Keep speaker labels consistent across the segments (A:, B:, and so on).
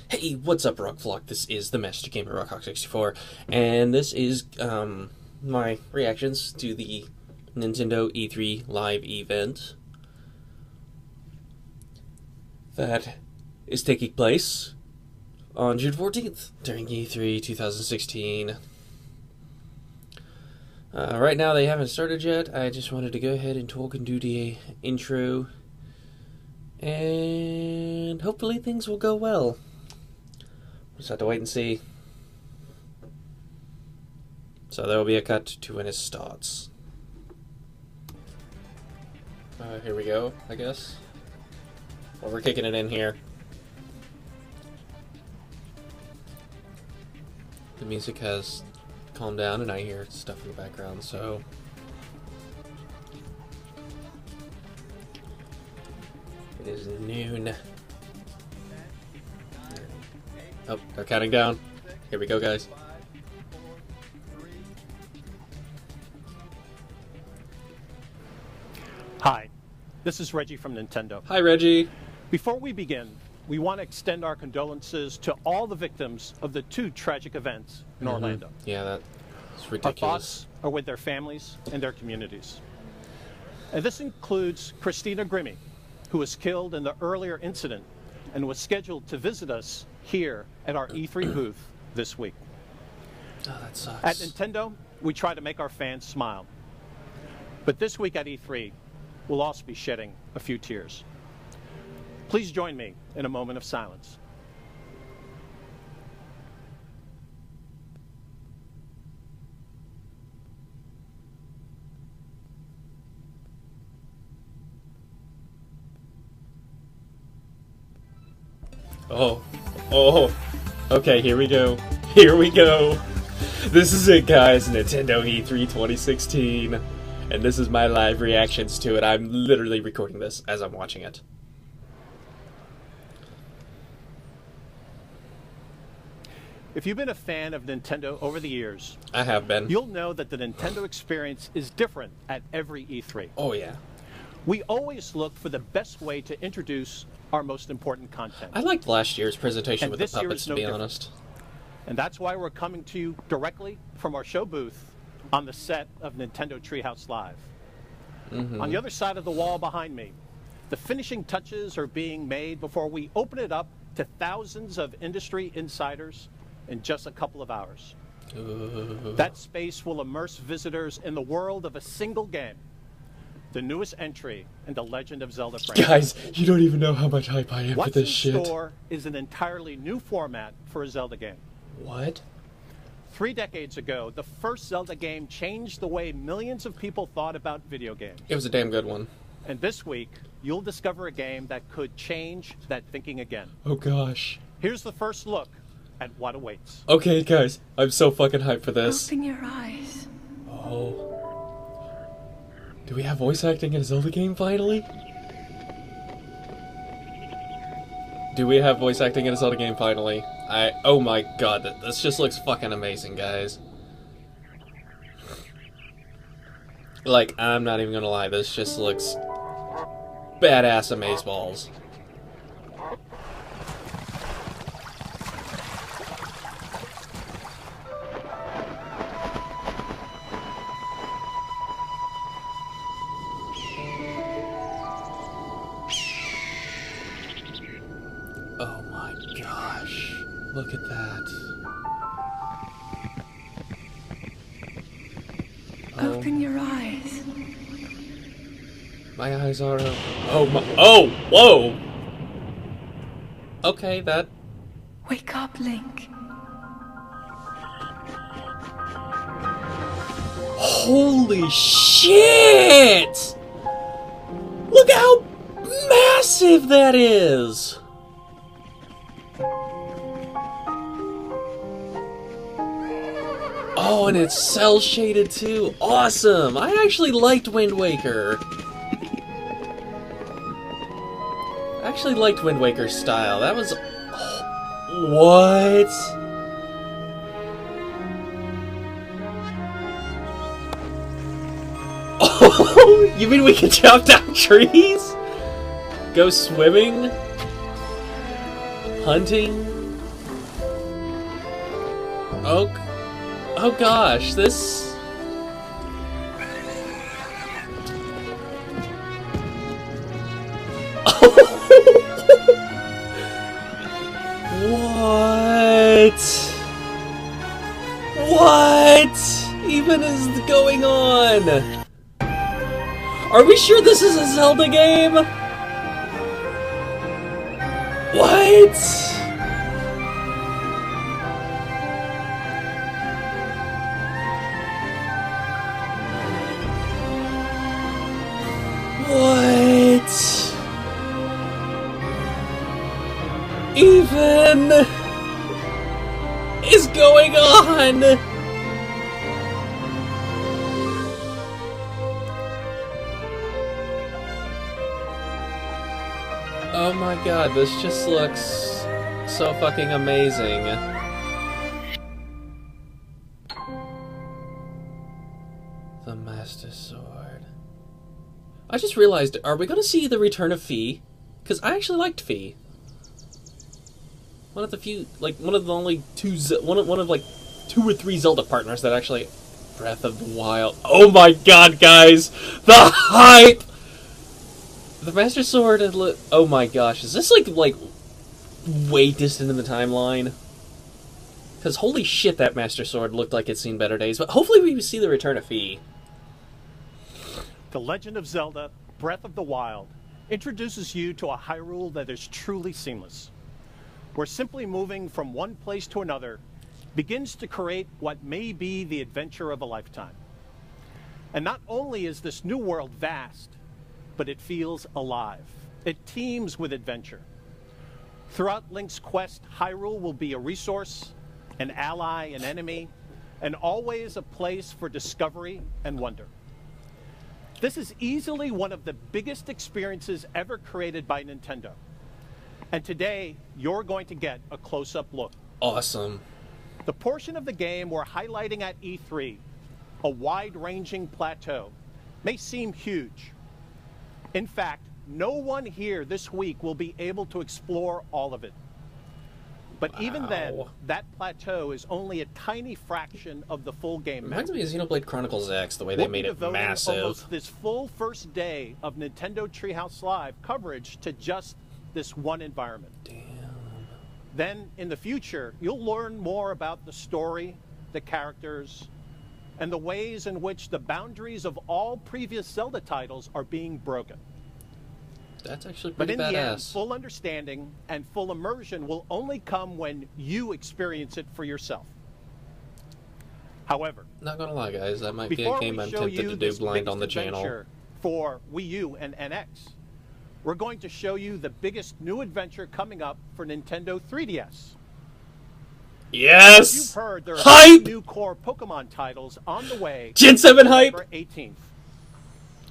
A: Hey, what's up, Rawk Vlog? This is the Master Gamer Rawk64, and this is my reactions to the Nintendo E3 live event that is taking place on June 14th during E3 2016. Right now they haven't started yet. I just wanted to go ahead and talk and do the intro, and hopefully things will go well. Just have to wait and see. So there will be a cut to when it starts. Here we go, I guess. Well, we're kicking it in here. The music has calmed down and I hear stuff in the background, so... It is noon. Oh, they're counting down. Here we go, guys.
B: Hi, this is Reggie from Nintendo.
A: Hi, Reggie.
B: Before we begin, we want to extend our condolences to all the victims of the two tragic events in Orlando.
A: Yeah, that's ridiculous.
B: Our thoughts are with their families and their communities. And this includes Christina Grimmie, who was killed in the earlier incident and was scheduled to visit us here at our E3 booth this week.
A: Oh, that sucks.
B: At Nintendo, we try to make our fans smile. But this week at E3, we'll also be shedding a few tears. Please join me in a moment of silence.
A: Oh, okay, here we go. Here we go. This is it, guys. Nintendo E3 2016. And this is my live reactions to it. I'm literally recording this as I'm watching it.
B: If you've been a fan of Nintendo over the years,
A: I have been.
B: you'll know that the Nintendo experience is different at every E3.
A: Oh, yeah.
B: We always look for the best way to introduce our most important content.
A: I liked last year's presentation
B: And
A: with
B: this
A: the
B: year
A: puppets,
B: is
A: to
B: no
A: be
B: different.
A: honest.
B: And that's why we're coming to you directly from our show booth on the set of Nintendo Treehouse Live. On the other side of the wall behind me, the finishing touches are being made before we open it up to thousands of industry insiders in just a couple of hours. That space will immerse visitors in the world of a single game, the newest entry in the Legend of Zelda franchise.
A: Guys, you don't even know how much hype I am for
B: What's
A: this
B: in
A: shit.
B: store is an entirely new format for a Zelda game.
A: What?
B: 3 decades ago, the first Zelda game changed the way millions of people thought about video games.
A: It was a damn good one.
B: And this week, you'll discover a game that could change that thinking again.
A: Oh gosh.
B: Here's the first look at what awaits.
A: Okay, guys, I'm so fucking hyped for this.
C: Open your eyes.
A: Oh. Do we have voice acting in a Zelda game finally? Do we have voice acting in a Zelda game finally? Oh my god, this just looks fucking amazing, guys. Like, I'm not even gonna lie, this just looks badass amazeballs. Oh my gosh, look at that.
C: Open your eyes.
A: My eyes are open. Oh my, oh, whoa! Okay, that...
C: Wake up, Link.
A: Holy shit! Look how massive that is! Oh, and it's cell shaded too. Awesome! I actually liked Wind Waker. I actually liked Wind Waker's style. That was... What? Oh, you mean we can chop down trees? Go swimming? Hunting? Oh, oh gosh, this... What? What even is going on? Are we sure this is a Zelda game? What? What? Even is going on? Oh my god, this just looks so fucking amazing. The Master Sword. I just realized, are we gonna see the return of Fee? Because I actually liked Fee. One of the few, like, one of the only one of like 2 or 3 Zelda partners that actually... Breath of the Wild. Oh my god, guys! The hype! The Master Sword and oh my gosh, is this like way distant in the timeline? Because holy shit, that Master Sword looked like it's seen better days, but hopefully we see the return of Fee.
B: The Legend of Zelda, Breath of the Wild, introduces you to a Hyrule that is truly seamless, where simply moving from one place to another begins to create what may be the adventure of a lifetime. And not only is this new world vast, but it feels alive. It teems with adventure. Throughout Link's quest, Hyrule will be a resource, an ally, an enemy, and always a place for discovery and wonder. This is easily one of the biggest experiences ever created by Nintendo. And today, you're going to get a close-up look.
A: Awesome.
B: The portion of the game we're highlighting at E3, a wide-ranging plateau, may seem huge. In fact, no one here this week will be able to explore all of it. But even then, that plateau is only a tiny fraction of the full game map.
A: Reminds me of Xenoblade Chronicles X, the way they made it massive.
B: Almost this full first day of Nintendo Treehouse Live coverage to just this one environment.
A: Damn.
B: Then, in the future, you'll learn more about the story, the characters, and the ways in which the boundaries of all previous Zelda titles are being broken.
A: That's actually pretty badass.
B: But in the end, full understanding and full immersion will only come when you experience it for yourself. However,
A: not gonna lie, guys, that might be a game I'm tempted to do blind on the channel.
B: For Wii U and NX, we're going to show you the biggest new adventure coming up for Nintendo 3DS.
A: Yes!
B: As you've heard, there are new core Pokemon titles on the way.
A: Gen 7 hype!
B: November 18th.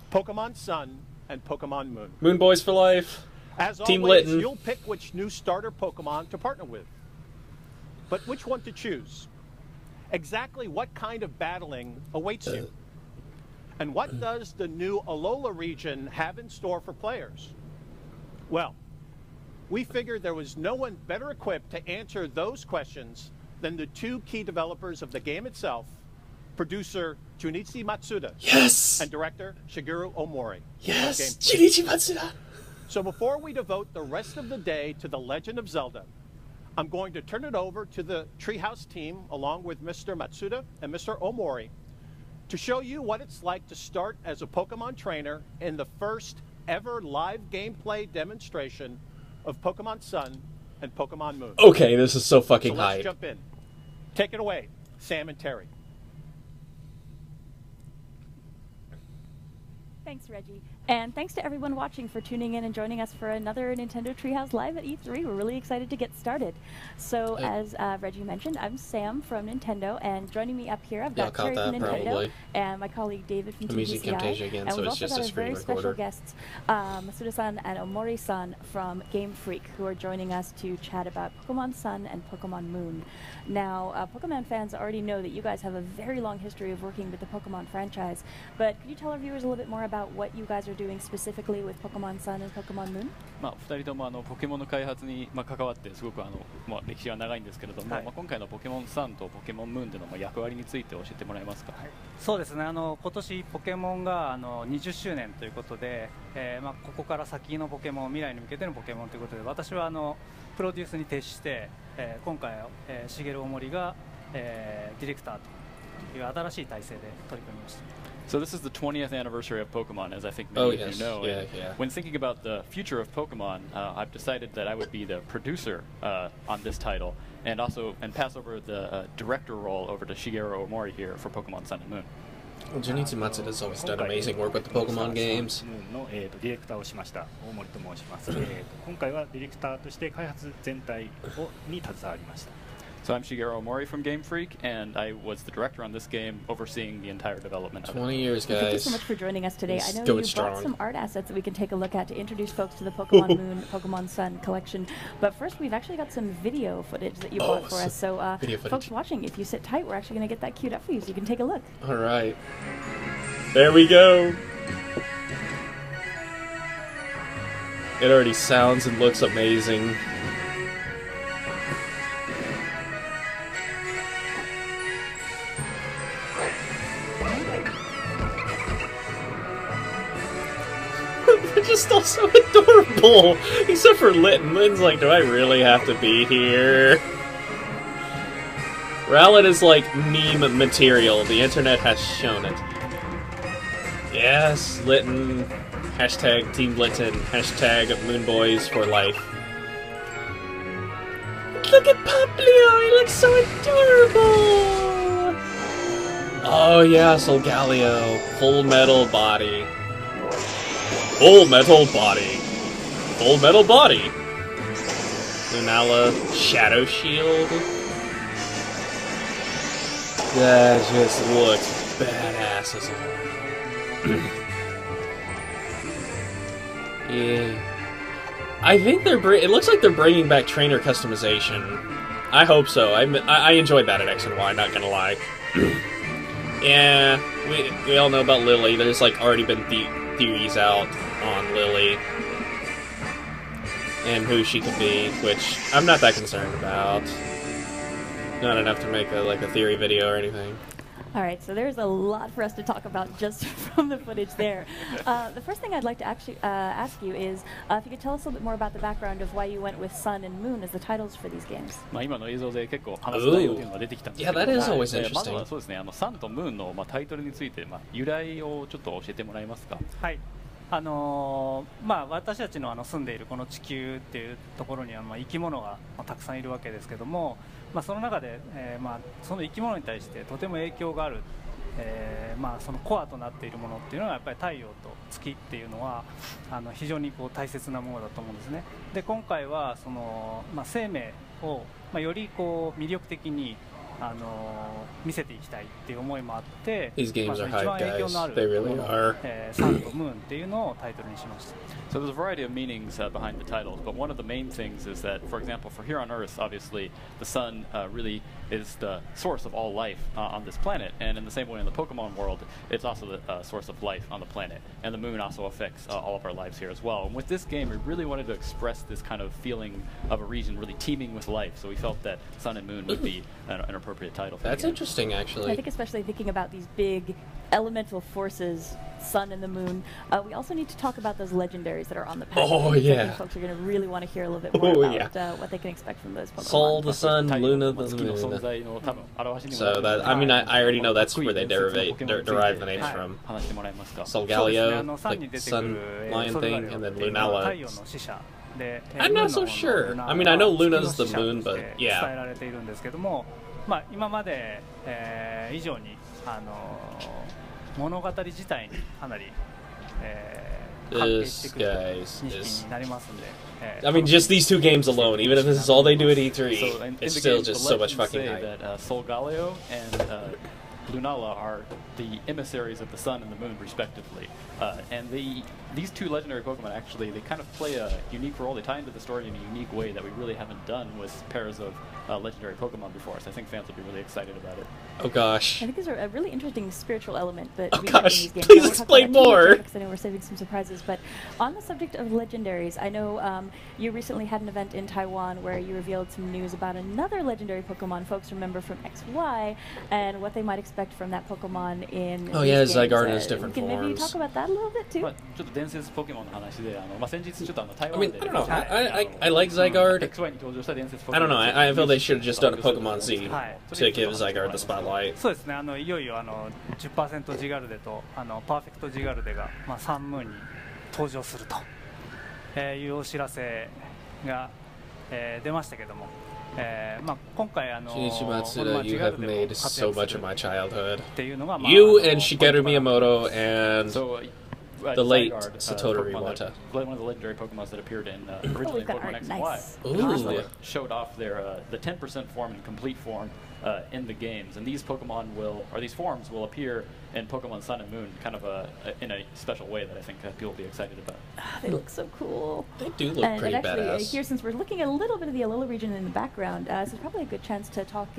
B: Pokemon Sun and Pokemon Moon.
A: Moon Boys for life.
B: As
A: Team
B: always,
A: Litten.
B: You'll pick which new starter Pokemon to partner with. But which one to choose? Exactly what kind of battling awaits you? And what does the new Alola region have in store for players? Well, we figured there was no one better equipped to answer those questions than the 2 key developers of the game itself, producer Junichi Matsuda,
A: yes,
B: and director Shigeru Omori.
A: Yes, Junichi Matsuda.
B: So before we devote the rest of the day to The Legend of Zelda, I'm going to turn it over to the Treehouse team, along with Mr. Matsuda and Mr. Omori, to show you what it's like to start as a Pokemon trainer in the first ever live gameplay demonstration of Pokemon Sun and Pokemon Moon.
A: Okay, this is so fucking hype.
B: Let's jump in. Take it away, Sam and Terry.
D: Thanks, Reggie. And thanks to everyone watching for tuning in and joining us for another Nintendo Treehouse Live at E3. We're really excited to get started. So, as Reggie mentioned, I'm Sam from Nintendo, and joining me up here, I've got Terry from Nintendo
A: probably.
D: And my colleague David from
A: I'm using
D: TGCI.
A: Camtasia again,
D: and
A: so
D: we've
A: it's
D: also
A: just
D: got
A: a
D: our
A: screen
D: very special
A: recorder.
D: guests, Masuda-san and Omori-san from Game Freak, who are joining us to chat about Pokemon Sun and Pokemon Moon. Now, Pokemon fans already know that you guys have a very long history of working with the Pokemon franchise, but could you tell our viewers a little bit more about what you guys are are doing specifically with Pokemon Sun and Pokemon Moon?
E: 2人ともポケモンの開発に関わってすごく歴史が長いんですけれども、今回のポケモンサンとポケモンムーンでの役割について教えてもらえますか？
F: そうですね、今年ポケモンが20周年ということで、ここから先のポケモン、未来に向けてのポケモンということで、私はプロデュースに徹して、今回茂大森が、ディレクターという新しい体制で取り組みました。
E: So this is the 20th anniversary of Pokemon, as I think many of you know. When thinking about the future of Pokemon, I've decided that I would be the producer on this title, and pass over the director role over to Shigeru Omori here for Pokemon Sun and Moon.
A: Well, Junichi Matsuda has always done amazing work with the Pokemon games.
G: のディレクターをしました大森と申します。今回はディレクターとして開発全体に携わりました。
E: So I'm Shigeru Omori from Game Freak, and I was the director on this game, overseeing the entire development of it.
A: 20 years, guys.
D: Thank you so much for joining us today. I know you
A: strong.
D: brought some art assets that we can take a look at to introduce folks to the Pokemon Moon, Pokemon Sun collection. But first, we've actually got some video footage that you brought for us. So, folks watching, if you sit tight, we're actually going to get that queued up for you so you can take a look.
A: All right. There we go. It already sounds and looks amazing. They're just all so adorable! Except for Litten. Litten's like, do I really have to be here? Rowlet is like meme material. The internet has shown it. Yes, Litten. Hashtag Team Litten. Hashtag Moonboys for life. Look at Poplio! He looks so adorable! Oh yeah, Solgaleo. Full metal body. Full metal body. Full metal body. Lunala Shadow Shield. That just looks badass as hell. Yeah. I think it looks like they're bringing back trainer customization. I hope so. I enjoyed that at X and Y, not gonna lie. Yeah, we all know about Lily. There's like already been theories out on Lily and who she could be, which I'm not that concerned about. Not enough to make a theory video or anything.
D: All right, so there's a lot for us to talk about just from the footage there. The first thing I'd like to actually ask you is if you could tell us a little bit more about the background of why you went with Sun and Moon as the titles for these games.
E: 今の映像で結構話す内容というのが出てきたんですけど、
A: Yeah, that is always
E: まず
A: interesting.
E: はそうですね、サンとムーンのタイトルについて由来をちょっと教えてもらえますか？
F: はい。私たちの住んでいるこの地球っていうところには生き物がたくさんいるわけですけども、その中で、その生き物に対してとても影響がある、そのコアとなっているものっていうのはやっぱり太陽と月っていうのは非常に大切なものだと思うんですね。で今回はその、生命を、より魅力的に見せていきたいっていう思いもあって、
A: These games are
F: 一番
A: hype,
F: 影響のあ
A: guys.
F: る
A: They
F: も
A: really
F: の
A: are.
F: サンとムーンっていうのをタイトルにしました。
E: So there's a variety of meanings behind the titles, but one of the main things is that, for example, for here on Earth, obviously, the sun really is the source of all life on this planet, and in the same way in the Pokemon world, it's also the source of life on the planet, and the moon also affects all of our lives here as well. And with this game, we really wanted to express this kind of feeling of a region really teeming with life, so we felt that Sun and Moon would be an appropriate title for
A: That's
E: the game.
A: interesting, actually.
D: I think especially thinking about these big elemental forces, Sun and the Moon, we also need to talk about those legendaries that are on the pack.
A: Oh,
D: I
A: yeah.
D: think folks are going to really want to hear a little bit more about what they can expect from those Pokemon.
A: Sol the Sun, Luna the
E: 月の存
A: Moon.
E: 在の多分表しにも
A: So that I already know that's where they derive the names
E: はい
A: from.
E: 話してもらえますか？
A: Solgaleo,
F: サンに
A: the
F: 出てく
A: sun
F: る
A: lion
F: ソルガ
A: thing,
F: レオ
A: and then
F: っていうのは
A: Lunala.
F: 太陽の使者で、
A: I'm not so sure. I mean, I know Luna's the moon, but
F: 伝え
A: yeah.
F: られているんですけども、今まで、以上に物語自体にかなり、関係してくると認識になりますので。
A: I mean, just these two games alone, even if this is all they do at E3,
E: So in
A: it's
E: the
A: still
E: game,
A: just
E: the
A: so much
E: legends
A: fucking
E: say
A: hype.
E: that Solgaleo and Lunala are the emissaries of the sun and the moon, respectively. And these two legendary Pokemon actually, they kind of play a unique role. They tie into the story in a unique way that we really haven't done with pairs of legendary Pokemon before. So I think fans will be really excited about it.
A: Oh gosh.
D: I think there's a really interesting spiritual element that
A: Oh
D: we get in
A: gosh,
D: these games.
A: please
D: We'll talk
A: explain
D: about that
A: more.
D: because I know we're saving some surprises. But on the subject of legendaries, I know you recently had an event in Taiwan where you revealed some news about another legendary Pokemon folks remember from XY and what they might expect from that Pokemon in
A: Oh
D: these
A: yeah,
D: games.
A: Zygarde has different
D: Can maybe
A: forms.
D: talk about that a little bit too?
E: まあ、ちょっと伝説ポケモンの話で、先日ちょっと台
A: I
E: 湾
A: mean,
E: で
A: I don't know. I like Zygarde.
E: XY に登場した伝説ポ
A: I
E: ケモ
A: don't
E: ン
A: know. I feel they should have just done a Pokemon Z
F: はい
A: to give Zygarde the spotlight.
F: そうですね、いよいよ10% ジガルデとパーフェクトジガルデが、サンムーンに登場すると、いうお知らせが、出ましたけども、今回
A: Shinichi
F: この
A: Matsuda, you
F: ジガ
A: have
F: ルデ
A: made
F: を活
A: so
F: 躍
A: much
F: す
A: of
F: る
A: my childhood.
F: っていうのが、
A: You and Shigeru Miyamoto and
E: So,
A: the late
E: Zygarde,
A: Satoru
E: Pokemon
A: Iwata.
E: one of the legendary Pokemon that appeared in originally
D: we've
E: in
D: got
E: Pokemon
D: art.
E: X and
D: Nice.
E: Y.
A: Ooh.
E: Originally showed off their the 10% form and complete form in the games, and these Pokemon these forms will appear in Pokemon Sun and Moon, kind of in a special way that I think people will be excited about.
D: They look so cool.
A: They do look
D: And
A: pretty
D: actually,
A: badass.
D: here, since we're looking at a little bit of the Alola region in the background, this is probably a good chance to talk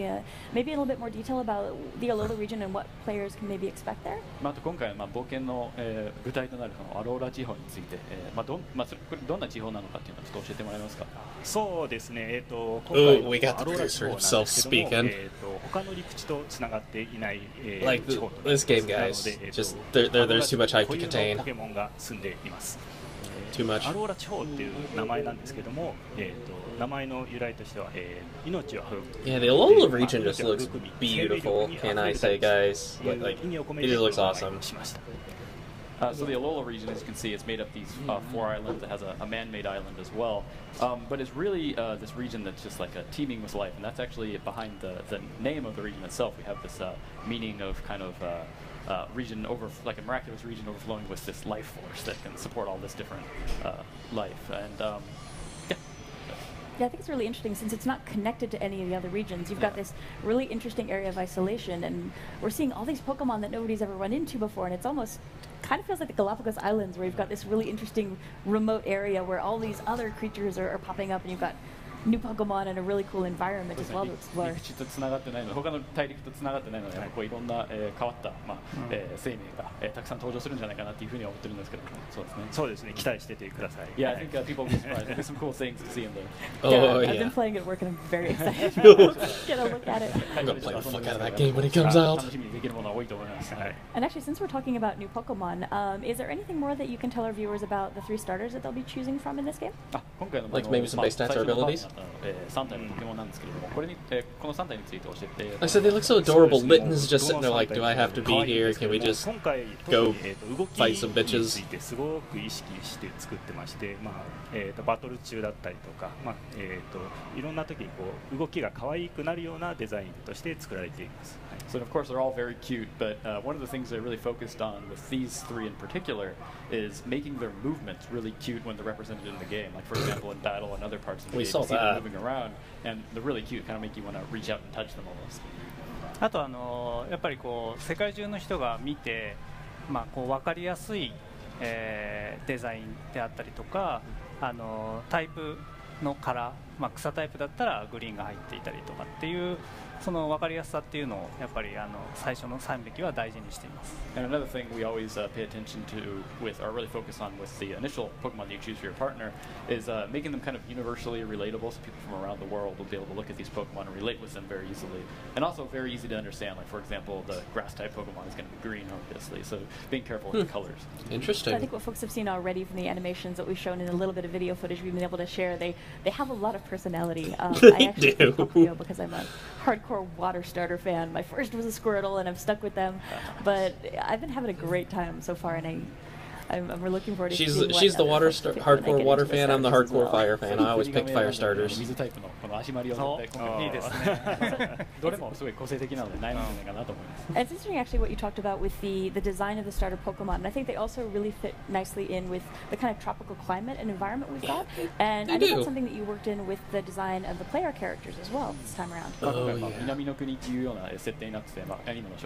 D: maybe in a little bit more detail about the Alola region and what players can maybe expect there.
E: あと今回冒険の舞台となるそのアローラ地方について、これどんな地方なのかっていうのをちょっと教えてもらえますか。
G: そうですね、今
A: Ooh,
G: 回
A: we got the
G: アローラ地方なん
A: producer
G: ですけども
A: himself speaking.
G: 他の陸地とつながっていない、
A: Like
G: 地方
A: this game,
G: なの
A: guys.
G: で、
A: Just there's too much hype to
G: 固有の
A: contain.
G: ポケモンが住んでいます。
A: Too much.
G: アローラ地方っていう名前なんですけども、名前の由来としては、命は育む。
A: Yeah, the Alola region just looks beautiful. Can I say, guys? Like, it just looks awesome.
E: So the Alola region, as you can see, it's made up these 4 islands. It has a man-made island as well. But it's really this region that's just like teeming with life, and that's actually behind the name of the region itself. We have this meaning of kind of region like a miraculous region overflowing with this life force that can support all this different life. And
D: Yeah, I think it's really interesting since it's not connected to any of the other regions. You've got this really interesting area of isolation, and we're seeing all these Pokemon that nobody's ever run into before, and it's almost kind of feels like the Galapagos Islands, where you've got this really interesting remote area where all these other creatures are popping up, and you've got new Pokemon and a really cool environment as well to explore.
E: 陸地とつながってないので、他の大陸とつながってないので、こういろんな変わった、生命がたくさん登場するんじゃないかなというふうには思ってるんですけど、そうですね。
G: そうですね、期待しててください。
E: Yeah, I think people will be surprised. There's some cool things to see in there.
A: Oh
D: I've been
A: yeah.
D: playing it at work, and I'm very excited to get a look at it.
A: I'm gonna play the fuck out of that game when it comes out.
E: 楽しみにできるものは多いと思います。はい。
D: And actually, since we're talking about new Pokemon, is there anything more that you can tell our viewers about the 3 starters that they'll be choosing from in this game?
E: 今回の
A: Like maybe some base stats or abilities?
E: 3体のポケモンなんですけれども、この3体について教えて。
A: Like I said, they look so adorable. Litten's just sitting there like, do I have to be here? Can we just
G: 今回
A: go
G: 特に動き
A: fight some
G: に
A: bitches?
G: ついてすごく意識して作ってまして、バトル中だったりとか、いろんな時にこう動きが可愛くなるようなデザインとして作られています。はい
E: So of course they're all very cute, but one of the things they're really focused on with these 3 in particular is making their movements really cute when they're represented in the game. Like for example in battle and other parts of the
A: We
E: game,
A: saw
E: you see them
A: that.
E: moving around, and they're really cute. Kind of make you want to reach out and touch them almost.
F: あとやっぱりこう世界中の人が見て、こう分かりやすい、デザインであったりとか、タイプのカラー、草タイプだったらグリーンが入っていたりとかっていうその分かりやすさっていうのをやっぱり最初の3匹は大事にしています。
E: And another thing we always pay attention to or really focus on with the initial Pokemon that you choose for your partner is making them kind of universally relatable, so people from around the world will be able to look at these Pokemon and relate with them very easily. And also very easy to understand. Like for example, the grass type Pokemon is going to be green, obviously. So being careful with the colors.
D: So I
A: Interesting.
D: think what folks have seen already from the animations that we've shown in a little bit of video footage we've been able to share, they have a lot of personality. I actually
A: do.
D: think Papio, because I'm a hardcore water starter fan. My first was a Squirtle, and I've stuck with them. But I've been having a great time so far, and We're looking forward to
A: She's
D: seeing what
A: the
D: other
A: water
D: folks pick when I
A: hardcore
D: get
A: water
D: into the
A: fan. I'm the
D: starters as
A: hardcore
D: well.
A: fire fan. I always pick fire starters.
E: 水タイプのこの足回りを絶対今回
F: いいですね。
E: どれもすごい個性的なので悩むんじゃないかなと思います。
D: And it's interesting actually what you talked about with the design of the starter Pokemon. And I think they also really fit nicely in with the kind of tropical climate and environment we've got. And I
A: They
D: think
A: do.
D: that's something that you worked in with the design of the player characters as well this time around.
E: まあ今回
A: Oh,
E: まあ
A: yeah.
E: 南の国っていうような設定になってて、まあアニメの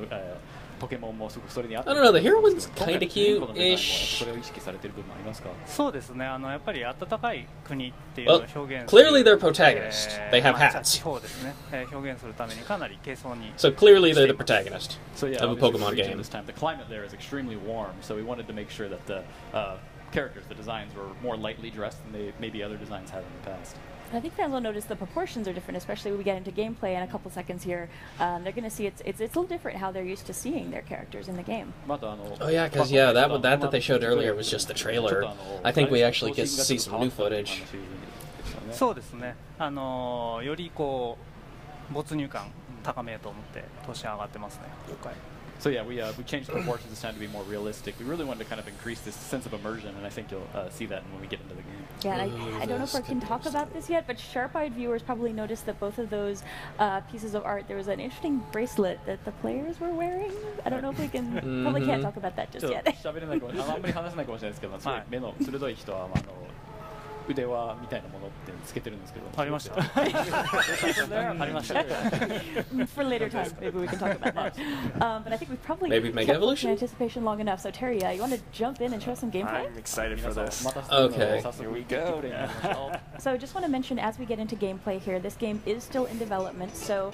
E: ポケモンもすごくそれに合って
A: I don't know, the heroine's kinda cute-ish.
E: それを意識されてる部分ありますか？
F: そうですね。やっぱり暖かい国っていうのを
A: Well,
F: 表現する。
A: clearly they're protagonists. They have
F: まあ
A: hats.
F: 地方ですね。表現するためにかなり軽装に。
A: So clearly they're the protagonist
E: So yeah,
A: of a
E: obviously
A: Pokemon
E: the region
A: game.
E: this time, the climate there is extremely warm, so we wanted to make sure that the characters, the designs, were more lightly dressed than maybe other designs have in the past.
D: And I think fans will notice the proportions are different, especially when we get into gameplay in a couple seconds here. They're going to see it's a little different how they're used to seeing their characters in the game.
A: Oh yeah, because that they showed earlier was just the trailer. I think we actually get to see some new footage.
F: そうですね。よりこう没入感高めようと思って年上がってますね。今回。
E: So yeah, we changed the proportions this time to be more realistic. We really wanted to kind of increase this sense of immersion, and I think you'll see that when we get into the game.
D: Yeah, I don't know if I can talk about this yet, but sharp-eyed viewers probably noticed that both of those pieces of art, there was an interesting bracelet that the players were wearing. I don't know if we can, probably can't talk about that just
E: ちょっ
D: yet.
E: と喋れないかもあんまり話せないかもしれないですけど、すごい目の鋭い人は腕輪みたいなものってつけてるんですけど。
F: ありました。
E: ありました。
D: For later time, maybe we can talk about that. But I think we've probably
A: Maybe Mega
D: kept
A: Evolution?
D: in anticipation long enough. So Terry, you want to jump in and show some gameplay?
H: I'm excited for this.
A: Okay.
H: Here we go.
D: So I just want to mention, as we get into gameplay here, this game is still in development. So,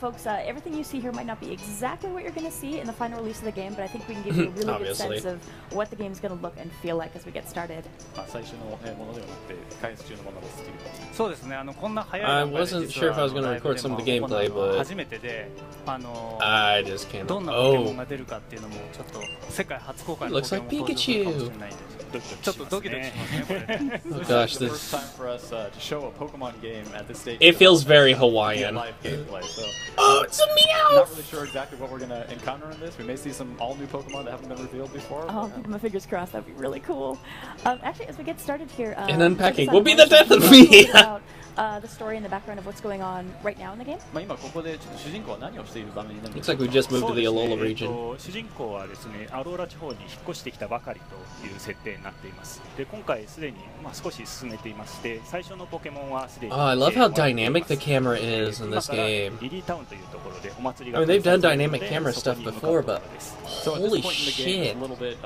D: folks, everything you see here might not be exactly what you're going to see in the final release of the game, but I think we can give you a really good
A: Obviously.
D: sense of what the game's going to look and feel like as we get started.
E: 最初のものではなくて開発中のものですっていう。
F: そうですね。こんな早い
A: I
F: 段階で
A: wasn't
F: 実
A: sure
F: は
A: if I was going to
F: ライブ
A: record
F: で
A: some
F: も
A: of the gameplay,
F: 行うのは
A: but
F: 初めてで、
A: I just came
F: どん
A: up.
F: なポケモン
A: Oh,
F: が出るかっていうのもちょっと世界初公開の
A: Looks
F: ポケモン
A: like
F: 登場するかもしれないんで、ちょっとドキドキしますね。これ。
A: oh
E: This
A: gosh,
E: is the
A: this
E: first time for us to show a Pokemon game at this stage.
A: it feels very
E: Via
A: Hawaiian.
E: live gameplay. So
A: Oh, it's a
E: not
A: meow.
E: really sure exactly what we're gonna encounter in this. We may see some all new Pokemon that haven't been revealed before.
D: Oh, keep my fingers crossed. That'd be really cool. Actually, as we get started here,
A: And unpacking
D: Focus on
A: will be the
D: Voice.
A: death of
D: Can
A: me.
D: you talk about, the story and the background of what's going on right now in the game?
E: まあ今ここでちょっと主人公は何をしている場面になるんで
A: Looks
E: すか。
A: like we just moved
G: そ
A: to
G: う
A: the
G: ですね
A: Alola region.
G: 主人公はですねアローラ地方に引っ越してきたばかりという設定になっています。で今回すでに少し進めていまして、最初のポケモンはすでに
A: Oh, I love how dynamic the camera is in
G: 今
A: this
G: から
A: game.
G: リリータウンというところでお祭り
A: I
G: が
A: mean, they've done
G: 開催されるの
A: dynamic
G: で
A: camera
G: そこ
A: stuff
G: に向かう
A: before,
G: とこ
A: but
G: ろです
E: So at this
A: holy
E: point in the game,
A: shit.
E: it's a little bit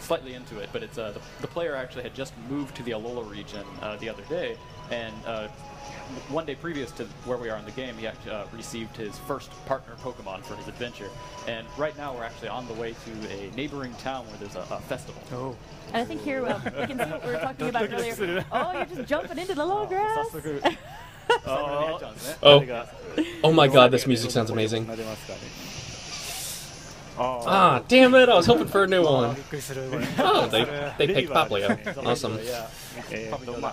E: slightly into it, but it's the player actually had just moved to the Alola region the other day, and one day previous to where we are in the game, he actually received his first partner Pokemon for his adventure. And right now, we're actually on the way to a neighboring town where there's a festival.
F: Oh.
D: And I think here we can see what we were talking about earlier. Oh, you're just jumping into the low grass.
E: 早速最後に入っちゃうんですね。
A: Oh,
G: 誰が
A: oh my god, this music sounds amazing.
G: 撫でますかね。
A: Ah, damn it! I was hoping for a new
F: あー
A: one.
F: びっくりする。これ
A: Oh, they picked Popplio.
G: レリーバー
A: Awesome.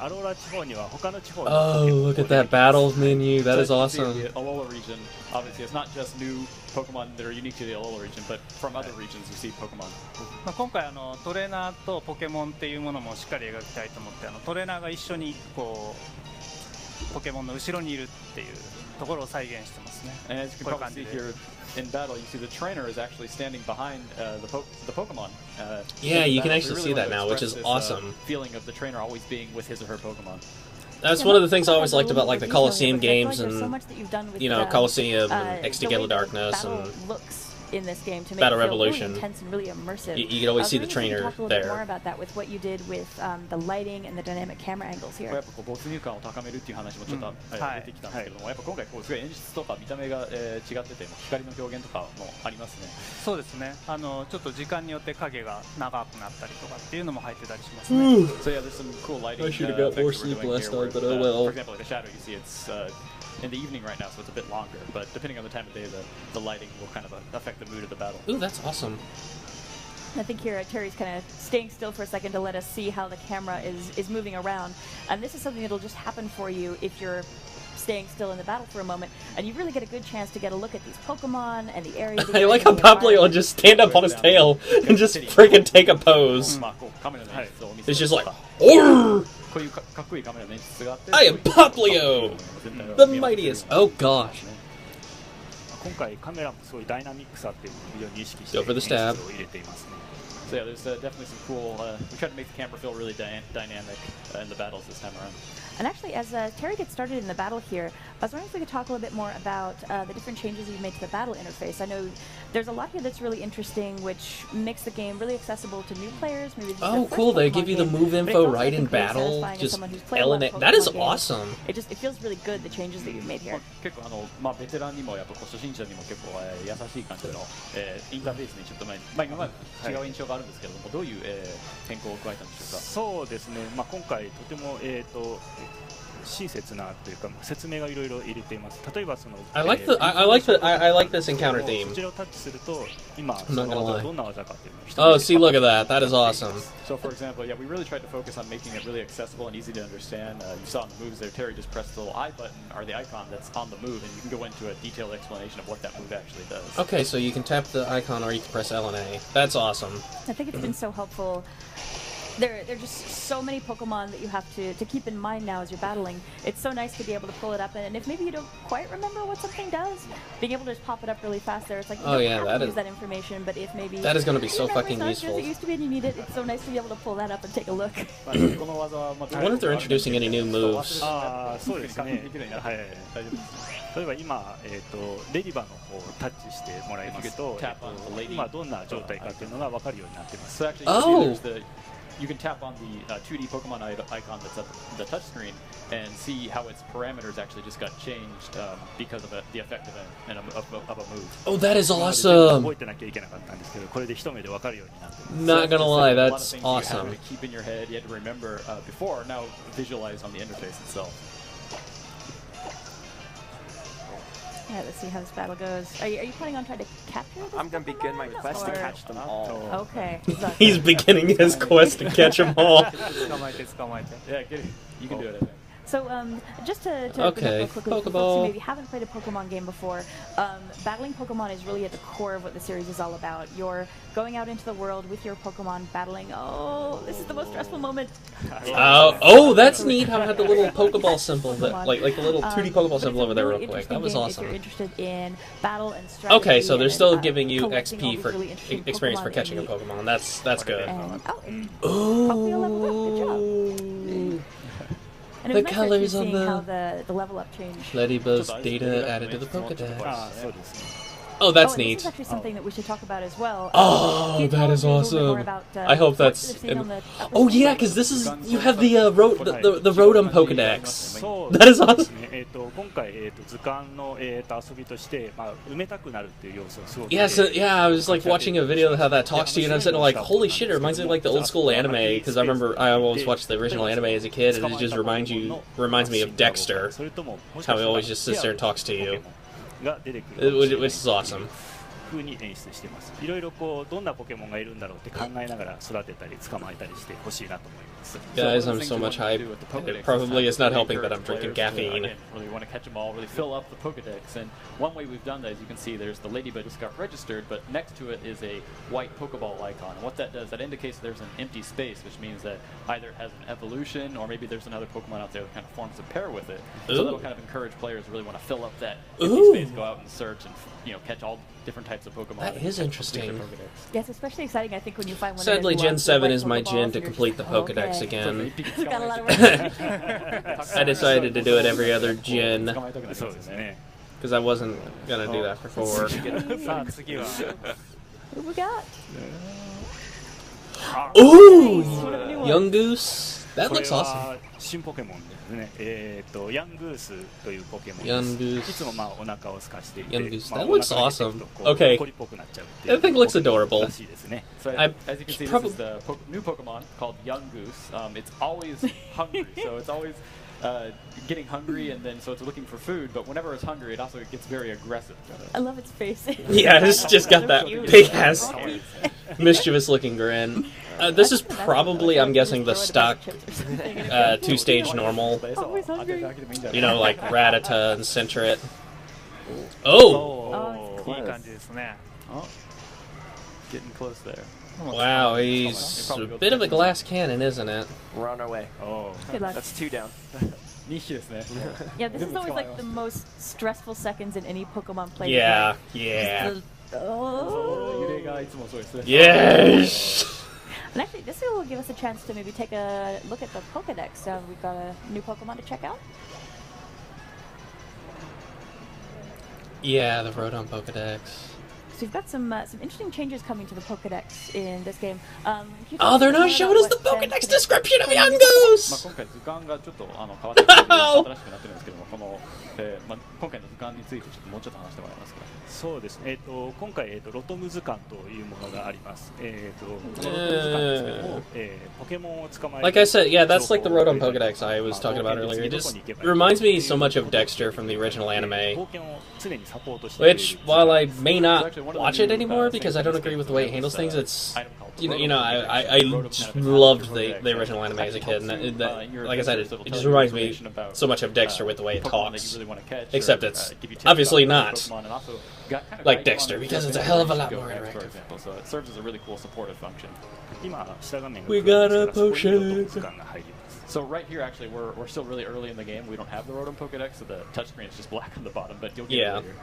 G: アローラ地方には他の地方
A: Oh, look at that battles menu. That is
E: So as you can see,
A: awesome.
E: The Alola region, obviously, it's not just new Pokemon that are unique to the Alola region, but from other regions you see Pokemon.
F: まあ今回トレーナーとポケモンっていうものもしっかり描きたいと思ってトレーナーが一緒にこうポケモンの後ろにいるっていうところを再現してますね。
E: And as you can probably see here in battle, you see the trainer is actually standing behind the Pokemon.
A: Yeah,
E: in
A: you can
E: battle.
A: actually
E: So
A: see
E: we really
A: that now,
E: wanted
A: which
E: to
A: is
E: express this,
A: awesome.
E: Feeling of the trainer always being with his or her Pokemon.
A: That's one of the things I always liked about like the Coliseum games and you know Coliseum and XD Gala Darkness and
D: in this game to make
A: Battle
D: it feel
A: Revolution.
D: really intense and really immersive.
A: You could always see the
D: Maybe you
A: trainer
D: can talk a little bit more
A: there.
D: about that with what you did with the lighting and the dynamic camera angles
E: や
D: here.
E: っぱこう没入感を高めるっていう話もちょっと、出てきたんですけども、やっぱ今回こうすごい演出とか見た目が、違ってて光の表現とかもありますね。
F: そうですね。ちょっと時間によって影が長くなったりとかっていうのも入ってたりしますね。
E: So yeah, there's some cool lighting.
A: I should have got more
E: effects that
A: sleep
E: we're doing
A: last
E: here
A: night, but
E: where,
A: oh well.
E: For example, like the shadow, you see it's in the evening right now, so it's a bit longer. But depending on the time of day, the lighting will kind of affect the mood of the battle.
A: Ooh, that's awesome.
D: I think here Terry's kind of staying still for a second to let us see how the camera is moving around. And this is something that'll just happen for you if you're staying still in the battle for a moment, and you really get a good chance to get a look at these Pokemon and the area.
A: I like how Poplio will just stand up on his tail and just friggin' take a pose. It's just like, "Orr! I am Poplio, the mightiest." Oh gosh.
G: 今回カメラもすごいダイナミックさっていうのを非常に意識して
A: Go for the stab.
G: 演出を入れていますね。
E: So yeah, there's definitely some cool. We try to make the camera feel really dynamic in the battles this time around.
D: And actually, as Terry gets started in the battle here, I was wondering if we could talk a little bit more about the different changes you've made to the battle interface. I know there's a lot here that's really interesting, which makes the game really accessible to new players. Maybe this is their first
A: Cool! They
D: Pokemon
A: give you the
D: game,
A: move
D: but
A: info
D: it's also,
A: right
D: I
A: in
D: think, really
A: battle.
D: satisfying as
A: Just
D: someone who's played a lot of
A: That is
D: Pokemon games.
A: awesome.
D: It feels really good, the changes that you've made here.
E: 結構ベテランにもやっぱ初心者にも結構優しい感じのインターフェースにちょっと今まで違う印象があるんですけれども、どういう変更を加えたんでしょうか。
G: そうですね。まあ今回とても親切なというか説明がいろいろ入れています。例えばその
A: I like this encounter theme.
G: こちらをタッチすると今
A: I'm not gonna lie.
G: どんな技かっていうのを
A: Oh, see, look at that. That is awesome.
E: So for example, yeah, we really tried to focus on making it really accessible and easy to understand. You saw in the moves there, Terry just pressed the little I button or the icon that's on the move, and you can go into a detailed explanation of what that move actually does.
A: Okay, so you can tap the icon or you can press L and A. That's awesome.
D: I think it's been so helpful. There are just so many Pokemon that you have to keep in mind now as you're battling. It's so nice to be able to pull it up, and if maybe you don't quite remember what something does, being able to just pop it up really fast there, it's like you don't have to use that information, but if maybe
A: that is going to be so
D: your
A: fucking
D: memory's
A: useful.
D: not as good as it used to be and you need it, it's so nice to be able to pull that up and take a look.
A: I wonder if they're introducing any new moves.
G: そうですね。はい。例えば今レディバの方をタッチしてもらいますと、今どんな状態かっていうのが分かるようになっています。
E: Oh. You can tap on the 2D Pokemon icon that's at the touch screen and see how its parameters actually just got changed because of the effect of a move.
A: Oh, that is awesome!
G: 覚えてなきゃいけなかったんですけど、これで一目で分かるようになってます。
A: Not gonna lie, that's
E: You
A: awesome.
E: had to keep in your head, you had to remember before, now visualize on the interface itself.
D: Alright, let's see how this battle goes. Are you planning on trying to capture this
H: I'm going to begin my quest to catch them all.
D: Okay.
A: He's beginning his quest to catch them all.
E: Yeah, get it. You can do it, I think.
D: So, just to
A: Okay,
D: bring up real quickly, for folks
A: Pokeball.
D: who maybe haven't played a Pokemon game before, battling Pokemon is really at the core of what the series is all about. You're going out into the world with your Pokemon, battling. Oh, this is the most stressful moment.
A: Oh, that's neat how it had the little Pokeball symbol, that, like the little 2D Pokeball symbol over there real quick. That was awesome.
D: If you're interested in battle and strategy.
A: Okay, so they're
D: and,
A: still giving you
D: collecting all
A: XP
D: these
A: for
D: really interesting
A: experience for
D: Pokemon
A: catching a
D: in the-
A: Pokemon. That's good.
D: And, Poplio leveled up. Good job. And it
A: The
D: was nice
A: colors
D: actually
A: on
D: seeing
A: the-
D: how the level up changed.
A: Ladybuzz's data added to the Pokedex.
G: そうですね。
A: Oh, that's
D: and
A: neat.
D: This is actually something that we should talk about as well.
A: Oh,
D: Can you
A: that
D: tell
A: is
D: us a little bit more
A: awesome.
D: about,
A: I hope
D: what
A: that's.
D: you've seen on the
A: Oh yeah, because this is you have the the Rotom Pokedex.
G: そう
A: That is awesome.
G: ですね。今回図鑑の遊びとして埋めたくなるっていう要素をすごく。
A: Yeah, so, yeah, I was like watching a video of how that talks to you, and I'm sitting there like, holy shit, it reminds me of like the old school anime. Because I remember I always watched the original anime as a kid, and it just reminds me of Dexter.
G: それとももし
A: How
G: か
A: he
G: したら
A: always just sits there and talks to you.
G: が出てくるかもしれない
A: Which is awesome.
G: 風に演出しています。いろいろこうどんなポケモンがいるんだろうって考えながら育てたり捕まえたりしてほしいなと思います。
A: Guys, I'm so much hype. It probably is not helping that I'm drinking caffeine.
E: Really want to catch them all, really fill up the Pokedex. And one way we've done that, as you can see, there's the Ladybug just got registered, but next to it is a white Pokeball icon. And what that does, that indicates there's an empty space, which means that either it has an evolution or maybe there's another Pokemon out there that kind of forms a pair with it. So that'll kind of encourage players to really want to fill up that empty space, go out and search and catch all different types of Pokemon.
A: That is interesting.
D: Yes, especially exciting, I think, when you find one.
A: Sadly,
D: that
A: Gen
D: has
A: 7
D: white
A: is my
D: Pokeballs
A: gen
D: and
A: to
D: you're
A: complete the
D: just,
A: Pokedex
D: okay.
A: again.
D: Got a lot of work.
A: I decided to do it every other gen
G: そうですね。
A: because I wasn't gonna do that before.
F: さあ次は
D: Who we got?
A: Ooh,
D: Nice.
A: Young Goose. That
G: これ
A: looks awesome.
G: は新ポケモンですね。ヤングースというポケモン
A: Young
G: で
A: Goose.
G: す。いつもお腹を空かしていて、
A: Young Goose.
G: まあ
A: That looks
G: お腹が出てく
A: awesome.
G: とこう
A: Okay.
G: 怒りっぽくなっちゃうっていう
A: That thing looks adorable.
G: らしいですね。
E: So
A: I
E: as you can see, this
A: prob-
E: is the new Pokemon called Young Goose. It's always hungry, so it's always getting hungry, and then so it's looking for food. But whenever it's hungry, it also gets very aggressive.
D: I love its face.
A: Yeah, it's just got that big ass, mischievous looking grin. This is probably, I'm guessing, the stock 2-stage normal. You know, like Rattata and Centret. Oh!
D: Oh, it's
F: いい感じですね。
E: Oh, getting close there.
A: Wow, he's a bit of a glass cannon, isn't it?
H: We're on our way.
E: Oh,
D: Good luck.
H: That's 2 down.
E: 2匹ですね。
D: Yeah, this is always like the most stressful seconds in any Pokemon play.
A: Yeah, yeah.
D: Oh.
E: 揺れがいつもそうですね。
A: Yes!
D: And actually, this will give us a chance to maybe take a look at the Pokedex. We've got a new Pokemon to check out.
A: Yeah, the Rotom Pokedex.
D: So we've got some interesting changes coming to the Pokedex in this game.
A: Oh, they're not showing us the Pokedex description of
E: まあ
A: Yangoos!
E: 今回図鑑がちょっと変わってきて新しくなってるんですけども、この今回の図鑑についてちょっともうちょっと話してもらえますか。
G: そうですね。今回ロトム図鑑というものがあります。このロトム図鑑ですけども、ポケモンを捕まえる。
A: Like I said, yeah, that's like the Rotom Pokedex I was talking about earlier. It just reminds me so much of Dexter from the original anime. Which, while I may not watch it anymore because I don't agree with the way it handles things, it's I just loved the original anime as a kid, and like I said, it just reminds me so much of Dexter with the way it talks. Except it's obviously not like Dexter because it's a hell of a lot more interactive.
E: So it serves as a really cool supportive function.
A: We got a potion.
E: So right here, actually, we're still really early in the game. We don't have the Rotom Pokedex, so the touchscreen is just black on the bottom, but you'll get it later.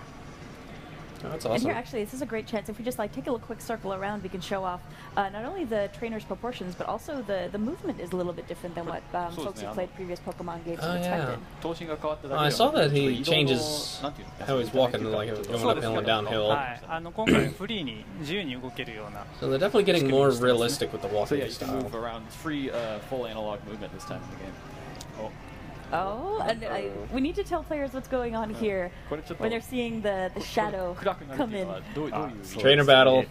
A: Oh, that's
D: And
A: awesome.
D: here, actually, this is a great chance. If we just like take a little quick circle around, we can show off not only the trainer's proportions, but also the movement is a little bit different than what folks who played previous Pokemon games expected.
A: I saw that he changes how he's walking, like going uphill and downhill.
F: はい、今回フリーに自由に動けるような。
A: So they're definitely getting more realistic with the
E: So
A: walking
E: yeah, you can
A: style.
E: move around. It's free, full analog movement this time in the game.
D: Oh, and we need to tell players what's going on here when they're seeing the shadow come in.
A: Trainer battle.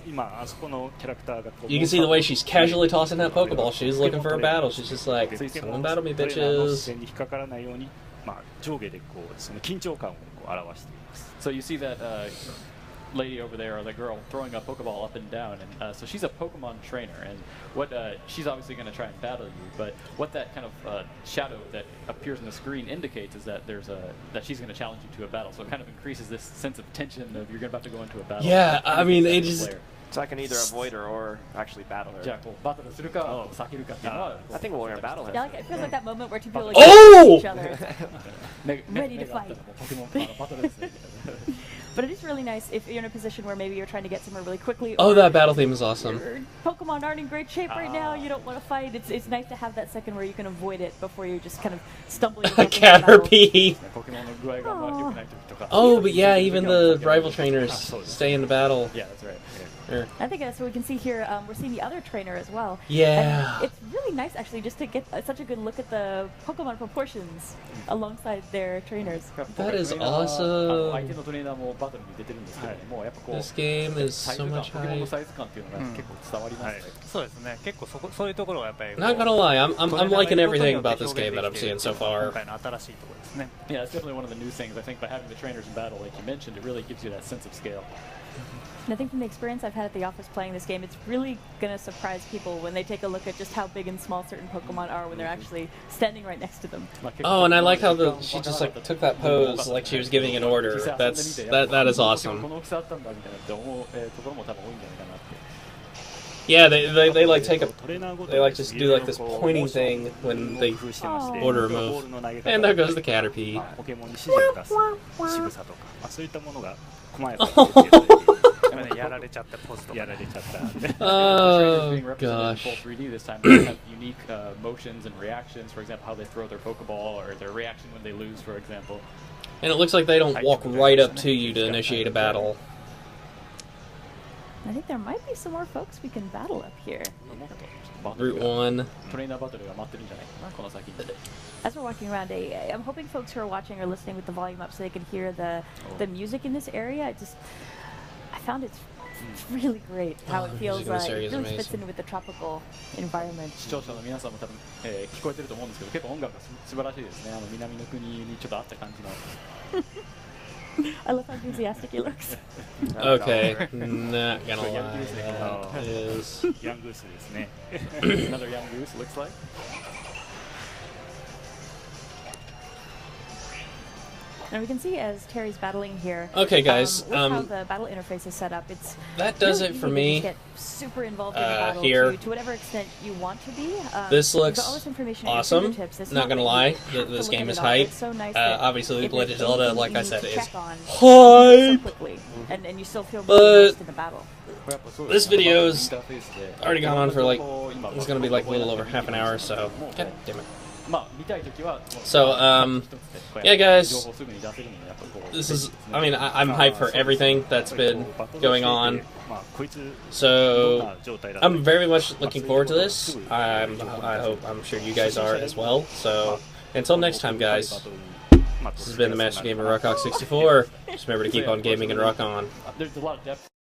G: 今あそこのキャラクターが
A: You can see the way she's casually tossing that Pokeball. She's looking for a battle. She's just like, someone battle me,
G: トレーナーの視
A: bitches.
G: 線に引っかからないように、上下でこうその緊張感をこう表しています。
E: So you see that lady over there, or the girl, throwing a Pokeball up and down, and so she's a Pokemon trainer, and what she's obviously going to try and battle you, but what that kind of shadow that appears on the screen indicates is that that she's going to challenge you to a battle. So it kind of increases this sense of tension of you're about to go into a battle.
A: Yeah, I mean, it just...
H: So I can either avoid her or actually battle her.
E: じゃあこうバトルするか避けるかっていうのは
H: I think we're gonna battle her.
D: Yeah, like, it feels like that moment where two people like
A: Oh!
D: each other. Ready to fight. But it is really nice if you're in a position where maybe you're trying to get somewhere really quickly.
A: Oh,
D: or
A: that battle theme is awesome.
D: your Pokemon aren't in great shape right now. You don't want to fight. It's nice to have that second where you can avoid it before you just kind of stumble.
A: Caterpie.
E: ポケモンの具合が良くない時とか
A: Oh, but yeah, even the rival trainers stay in the battle.
E: Yeah, that's right.
D: I think so. We can see here. We're seeing the other trainer as well.
A: Yeah.
D: And it's really nice actually just to get such a good look at the Pokemon proportions alongside their trainers.
A: That is
E: 相
A: awesome.
E: 手のトレーナーもバトルに出てるんですけども、やっぱこう
A: This game is
E: サイ
A: so
E: ズ感、
A: much
E: ポケモンの
A: hype.
E: サイズ感っていうのが結構伝わりますね。
F: そうですね。結構そういうところがやっぱり。
A: Not gonna lie, I'm liking everything about this game that I'm seeing so far.
F: 今回の新しいところですね。
E: Yeah, it's definitely one of the new things. I think by having the trainers in battle, like you mentioned, it really gives you that sense of scale.
D: And I think from the experience I've had at the office playing this game, it's really going to surprise people when they take a look at just how big and small certain Pokemon are when they're actually standing right next to them.
A: Oh, and I like how she just like took that pose like she was giving an order. That is awesome. Yeah, they like take a they like just do like this pointing thing when they order a move. And there goes the Caterpie.
G: ポケモンに指示を出す仕草とか、そういったものが細やかに出ているという
F: やられちゃったポズとか。
G: やられちゃった。
A: Oh
E: being represented in
A: gosh.
E: full 3D this time, they have unique motions and reactions. For example, how they throw their Pokeball, or their reaction when they lose, for example.
A: And it looks like they don't walk right up to you to initiate a battle.
D: I think there might be some more folks we can battle up here.
A: Route 1.
E: トレーナーバトルが待ってるんじゃないかな、この先に。
D: As we're walking around, I'm hoping folks who are watching are listening with the volume up so they can hear the music in this area. I found it's really great how it feels.
A: music in this area
D: It
A: is
D: really fits
A: amazing.
D: in with the tropical environment.
E: 視聴者の皆さんも多分、聞こえてると思うんですけど、結構音楽が素晴らしいですね。南の国にちょっとあった感じの。
D: I love how enthusiastic he looks.
A: Okay, not gonna lie. That is.
G: ヤングースですね。
E: Another young goose looks like.
D: And we can see as Terry's battling here.
A: Okay, guys,
D: with how the battle interface is set up, it's
A: that does
D: really
A: it for
D: easy to
A: me.
D: just get super involved in the battle
A: here.
D: to whatever extent you want to be.
A: This
D: you've
A: looks
D: got all this information at your
A: awesome.
D: fingertips. It's
A: Not gonna
D: that
A: lie,
D: you have to
A: this
D: look
A: game
D: at
A: is
D: it all.
A: hype.
D: It's so nice that
A: Obviously,
D: if
A: Legend of
D: there's
A: Zelda,
D: anything
A: like
D: you
A: I
D: need
A: said,
D: to
A: is
D: check on so
A: hype.
D: quickly, and you still feel
A: But
D: really immersed in the battle.
A: This video's already gone on for like, it's gonna be like a little over half an hour, so god damn it. So, yeah, guys, this is, I mean, I'm hyped for everything that's been going on. So, I'm very much looking forward to this. I'm sure you guys are as well. So, until next time, guys, this has been the Master Gamer Rawk 64. Just remember to keep on gaming and rock on.
E: There's a lot of depth.